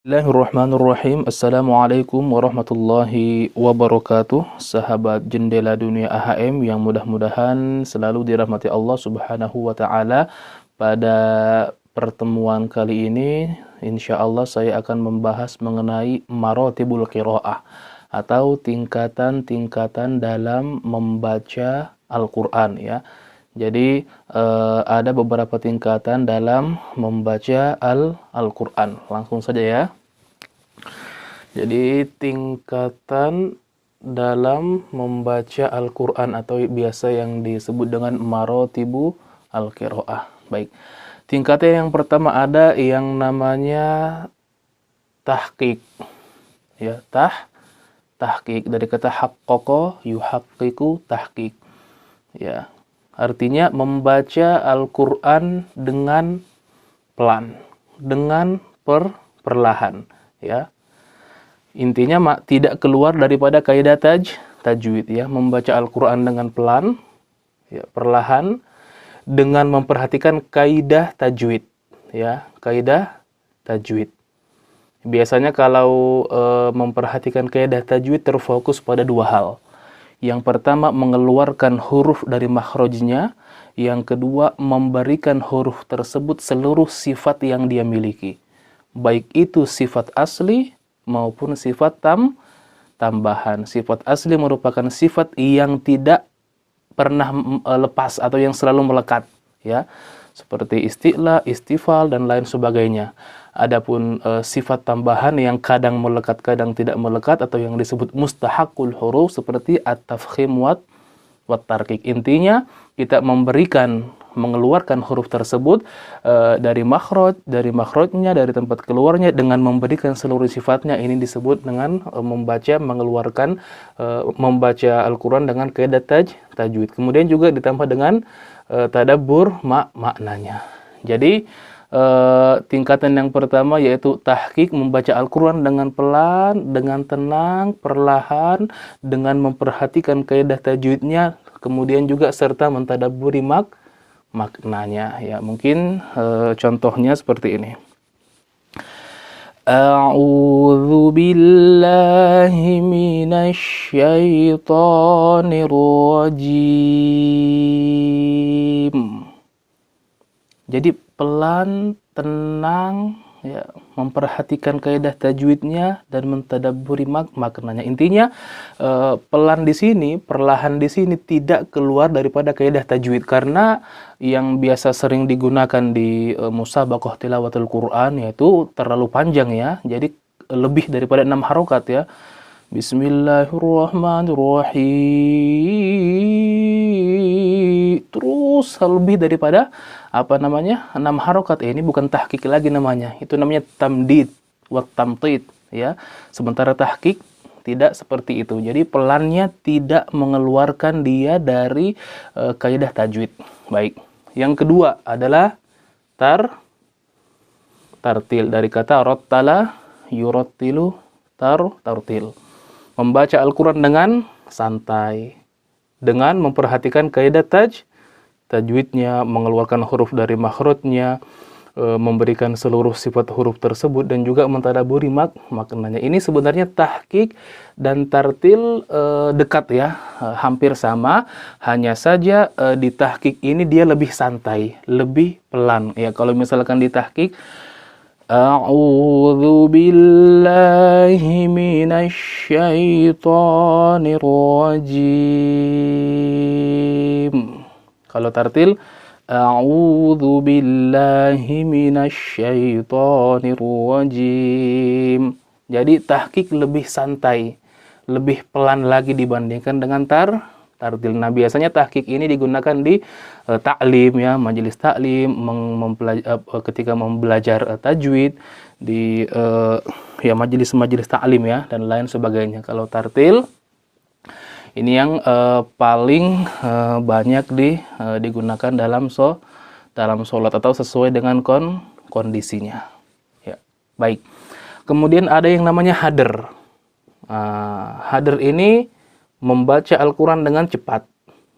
Bismillahirrahmanirrahim. Assalamualaikum warahmatullahi wabarakatuh. Sahabat Jendela Dunia AHM yang mudah-mudahan selalu dirahmati Allah Subhanahu wa taala. Pada pertemuan kali ini, insya Allah saya akan membahas mengenai maratibul qiraah atau tingkatan-tingkatan dalam membaca Al-Qur'an ya. Jadi ada beberapa tingkatan dalam membaca Al-Qur'an. Langsung saja ya. Jadi tingkatan dalam membaca Al-Qur'an atau biasa yang disebut dengan maratibu al-qiraah. Baik. Tingkatan yang pertama ada yang namanya tahqiq. Ya, tahqiq dari kata haqqaqa yuhaqqiqu tahqiq. Ya. Artinya membaca Al-Qur'an dengan pelan, dengan perlahan, ya. Intinya tidak keluar daripada kaidah tajwid ya, membaca Al-Qur'an dengan pelan, ya, perlahan dengan memperhatikan kaidah tajwid, ya, kaidah tajwid. Biasanya kalau memperhatikan kaidah tajwid terfokus pada dua hal. Yang pertama mengeluarkan huruf dari makhrajnya, yang kedua memberikan huruf tersebut seluruh sifat yang dia miliki. Baik itu sifat asli maupun sifat tambahan. Sifat asli merupakan sifat yang tidak pernah lepas atau yang selalu melekat, ya. Seperti isti'la, istifal dan lain sebagainya. Adapun sifat tambahan yang kadang melekat, kadang tidak melekat atau yang disebut mustahaqul huruf seperti at-tafkhim wat tarqiq. Intinya kita mengeluarkan huruf tersebut dari makhrajnya, dari tempat keluarnya dengan memberikan seluruh sifatnya. Ini disebut dengan membaca Al-Qur'an dengan kaidah tajwid. Kemudian juga ditambah dengan tadabbur maknanya. Jadi tingkatan yang pertama yaitu tahqiq, membaca Al-Qur'an dengan pelan, dengan tenang, perlahan, dengan memperhatikan kaidah tajwidnya, kemudian juga serta mentadabburi maknanya. Ya, mungkin contohnya seperti ini. A'udzu billahi minasy syaithanir rajim. Jadi pelan, tenang, ya, memperhatikan kaidah tajwidnya dan mentadabburi maknanya. Intinya pelan di sini, perlahan di sini tidak keluar daripada kaidah tajwid, karena yang biasa sering digunakan di musabaqah tilawatul Qur'an yaitu terlalu panjang ya. Jadi lebih daripada 6 harokat ya. Bismillahirrahmanirrahim. Terus lebih daripada 6 harokat. Ini bukan tahqiq lagi namanya. Itu namanya tamdid wa tamtid ya. Sementara tahqiq tidak seperti itu. Jadi pelannya tidak mengeluarkan dia dari kaidah tajwid. Baik. Yang kedua adalah tartil dari kata rattala yurattilu tartil. Membaca Al-Qur'an dengan santai, dengan memperhatikan kaidah tajwidnya, mengeluarkan huruf dari makhrajnya, memberikan seluruh sifat huruf tersebut dan juga mentadabburi maknanya. Ini sebenarnya tahqiq dan tartil dekat ya, hampir sama, hanya saja di tahqiq ini dia lebih santai, lebih pelan ya. Kalau misalkan di tahqiq A'udzu billahi minasy syaithanir rajim. Kalau tartil A'udzu billahi minasy syaithanir rajim. Jadi tahqiq lebih santai, lebih pelan lagi dibandingkan dengan tartil. Nah, biasanya tahqiq ini digunakan di ta'lim ya, majelis ta'lim, ketika mempelajar tajwid di ya majelis-majelis ta'lim ya dan lain sebagainya. Kalau tartil ini yang paling banyak digunakan dalam sholat atau sesuai dengan kondisinya. Ya, baik. Kemudian ada yang namanya hadr. Hadr ini membaca Al-Qur'an dengan cepat.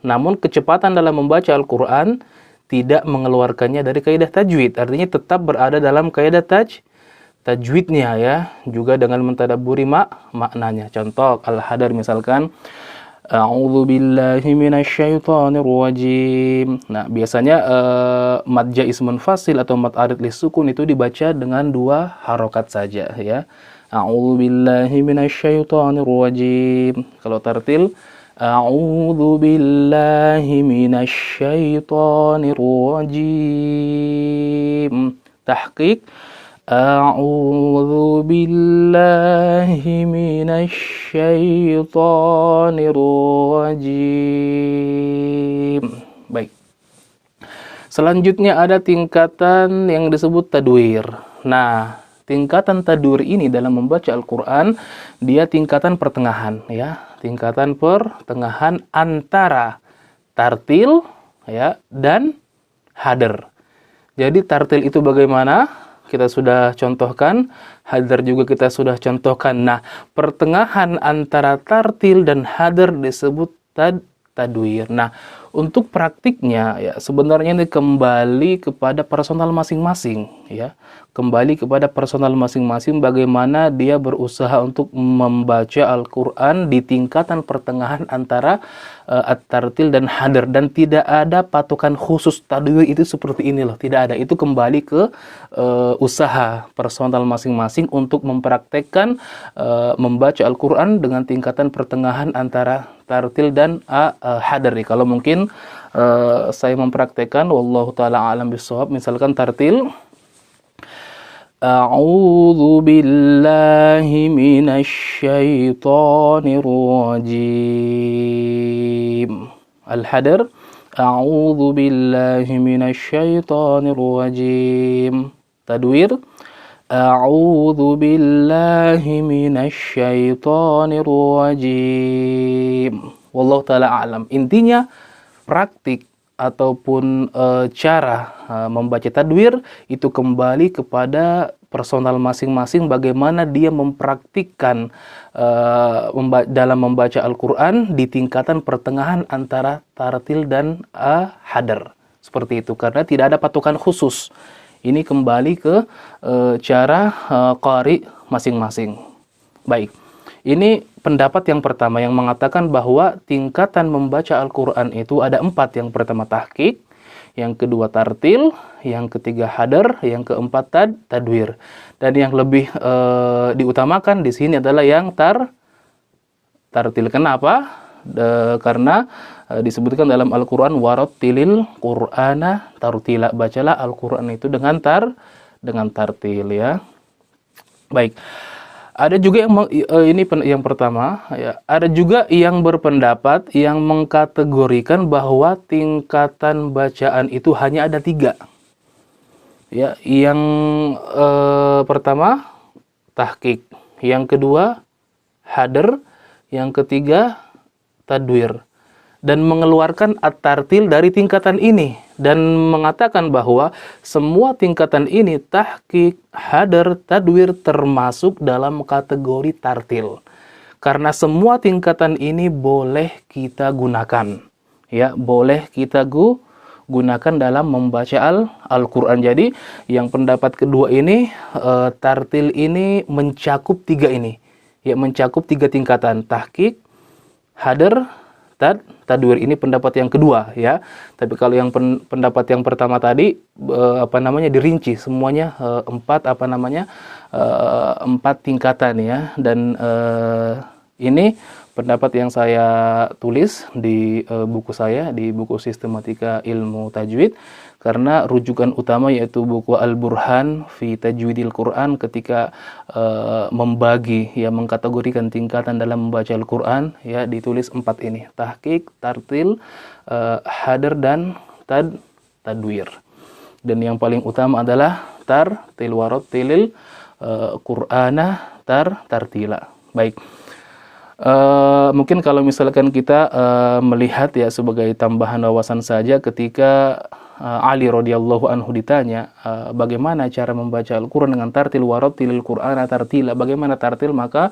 Namun kecepatan dalam membaca Al-Qur'an tidak mengeluarkannya dari kaidah tajwid. Artinya tetap berada dalam kaidah tajwidnya ya, juga dengan mentadabburi maknanya. Contoh Al-Hadr misalkan A'udzu billahi minasyaitonir rajim. Nah, biasanya mad jaiz munfasil atau mad arid lisukun itu dibaca dengan 2 harokat saja ya. A'udzu billahi minasyaitonir rajim. Kalau tartil A'udzu billahi minasyaitonir rajim. Tahqiq A'udzu billahi minasyaitonir rajim. Baik. Selanjutnya ada tingkatan yang disebut tadwir. Nah, tingkatan tadwir ini dalam membaca Al-Qur'an dia tingkatan pertengahan ya, tingkatan pertengahan antara tartil ya dan hadr. Jadi tartil itu bagaimana? Kita sudah contohkan, hadr juga kita sudah contohkan. Nah, pertengahan antara tartil dan hadr disebut tadwir. Nah, untuk praktiknya ya sebenarnya ini kembali kepada personal masing-masing ya. Kembali kepada personal masing-masing bagaimana dia berusaha untuk membaca Al-Qur'an di tingkatan pertengahan antara at-tartil dan hadr, dan tidak ada patokan khusus tadwir itu seperti ini loh, tidak ada. Itu kembali ke usaha personal masing-masing untuk mempraktekkan membaca Al-Qur'an dengan tingkatan pertengahan antara tartil dan hadr. Kalau mungkin saya mempraktekkan wallahu taala alam bisawab, misalkan tartil A'udzu billahi minasyaitonir rajim. Al-Hadr A'udzu billahi minasyaitonir rajim. Tadwir A'udzu billahi minasyaitonir rajim. Wallahu taala alam. Intinya praktik ataupun cara membaca tadwir itu kembali kepada personal masing-masing bagaimana dia mempraktikkan dalam membaca Al-Qur'an di tingkatan pertengahan antara tartil dan hadr. Seperti itu, karena tidak ada patokan khusus. Ini kembali ke cara qari masing-masing. Baik. Ini pendapat yang pertama yang mengatakan bahwa tingkatan membaca Al-Qur'an itu ada 4. Yang pertama tahqiq, yang kedua tartil, yang ketiga hadr, yang keempat tadwir. Dan yang lebih diutamakan di sini adalah yang tartil. Kenapa? Karena disebutkan dalam Al-Qur'an warattilil Qur'ana tartila. Bacalah Al-Qur'an itu dengan tartil ya. Baik. Ada juga ini yang pertama ya, ada juga yang berpendapat yang mengkategorikan bahwa tingkatan bacaan itu hanya ada 3. Ya, yang pertama tahqiq, yang kedua hadr, yang ketiga tadwir, dan mengeluarkan at-tartil dari tingkatan ini dan mengatakan bahwa semua tingkatan ini tahqiq, hadr, tadwir termasuk dalam kategori tartil. Karena semua tingkatan ini boleh kita gunakan. Ya, boleh kita gunakan dalam membaca Al-Qur'an. Jadi, yang pendapat kedua ini tartil ini mencakup 3 ini. Ya, mencakup 3 tingkatan, tahqiq, hadr, tadwir. Ini pendapat yang kedua ya. Tapi kalau yang pendapat yang pertama tadi dirinci semuanya 4 tingkatan ya. Dan ini pendapat yang saya tulis di buku saya, di buku Sistematika Ilmu Tajwid, karena rujukan utama yaitu buku Al-Burhan fi Tajwidil Quran ketika membagi ya, mengkategorikan tingkatan dalam membaca Al-Quran ya, ditulis 4 ini, tahqiq, tartil, hadr, dan tadwir. Dan yang paling utama adalah tartil warattilil Qur'ana tartila. Baik. Mungkin kalau misalkan kita melihat ya sebagai tambahan wawasan saja, ketika Ali radhiyallahu anhu ditanya bagaimana cara membaca Al-Quran dengan tartil warattilil Qur'ana tartila, bagaimana tartil, maka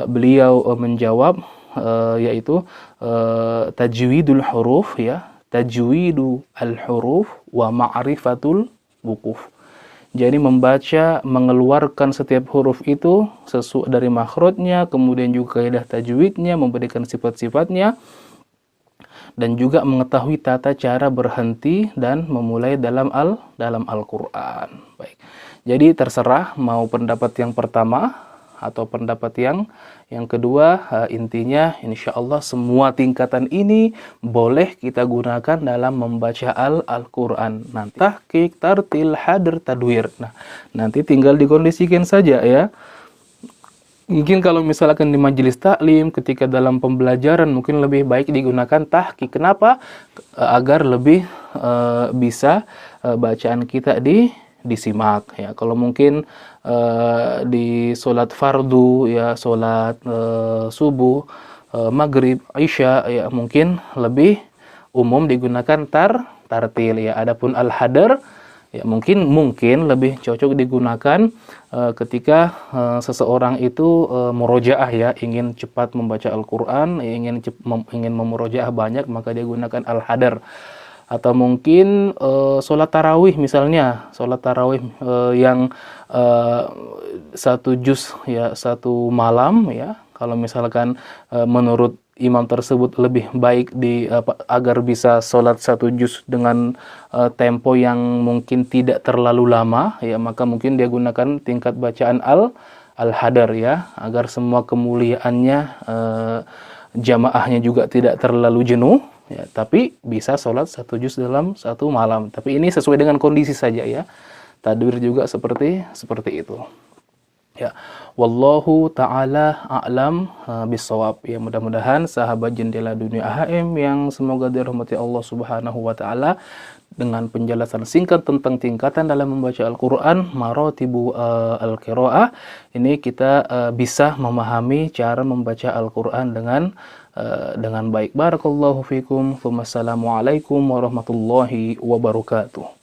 beliau menjawab yaitu tajwidul huruf ya, tajwidu al-huruf wa ma'rifatul wuquf. Jadi membaca, mengeluarkan setiap huruf itu sesuai dari makhrajnya, kemudian juga kaidah tajwidnya, memberikan sifat-sifatnya, dan juga mengetahui tata cara berhenti dan memulai dalam Al-Qur'an. Baik. Jadi terserah mau pendapat yang pertama atau pendapat yang kedua, intinya insya Allah semua tingkatan ini boleh kita gunakan dalam membaca Al-Qur'an. Nanti tahqiq, tartil, hadr, tadwir. Nah, nanti tinggal dikondisikan saja ya. Mungkin kalau misalkan di majelis taklim ketika dalam pembelajaran mungkin lebih baik digunakan tahqiq. Kenapa? Agar lebih bisa bacaan kita disimak ya. Kalau mungkin di sholat fardu ya, sholat subuh, maghrib, isya ya, mungkin lebih umum digunakan tartil ya. Adapun al-hadar ya mungkin lebih cocok digunakan ketika seseorang itu murojaah ya, ingin cepat membaca Al-Qur'an, ingin memurojaah banyak, maka dia gunakan al-hadar. Atau mungkin sholat tarawih misalnya, sholat tarawih yang satu juz ya, satu malam ya. Kalau misalkan menurut imam tersebut lebih baik agar bisa sholat satu juz dengan tempo yang mungkin tidak terlalu lama ya, maka mungkin dia gunakan tingkat bacaan al-hadar ya, agar semua kemuliaannya jamaahnya juga tidak terlalu jenuh ya, tapi bisa sholat satu juz dalam satu malam. Tapi ini sesuai dengan kondisi saja ya. Tadwir juga seperti itu. Ya, wallahu taala a'lam bissawab. Ya, mudah-mudahan sahabat Jendela Dunia AHM yang semoga dirahmati Allah Subhanahu wa taala dengan penjelasan singkat tentang tingkatan dalam membaca Al-Qur'an, maratibu al-qiraah, ini kita bisa memahami cara membaca Al-Qur'an dengan baik. Barakallahu fikum. Wassalamualaikum warahmatullahi wabarakatuh.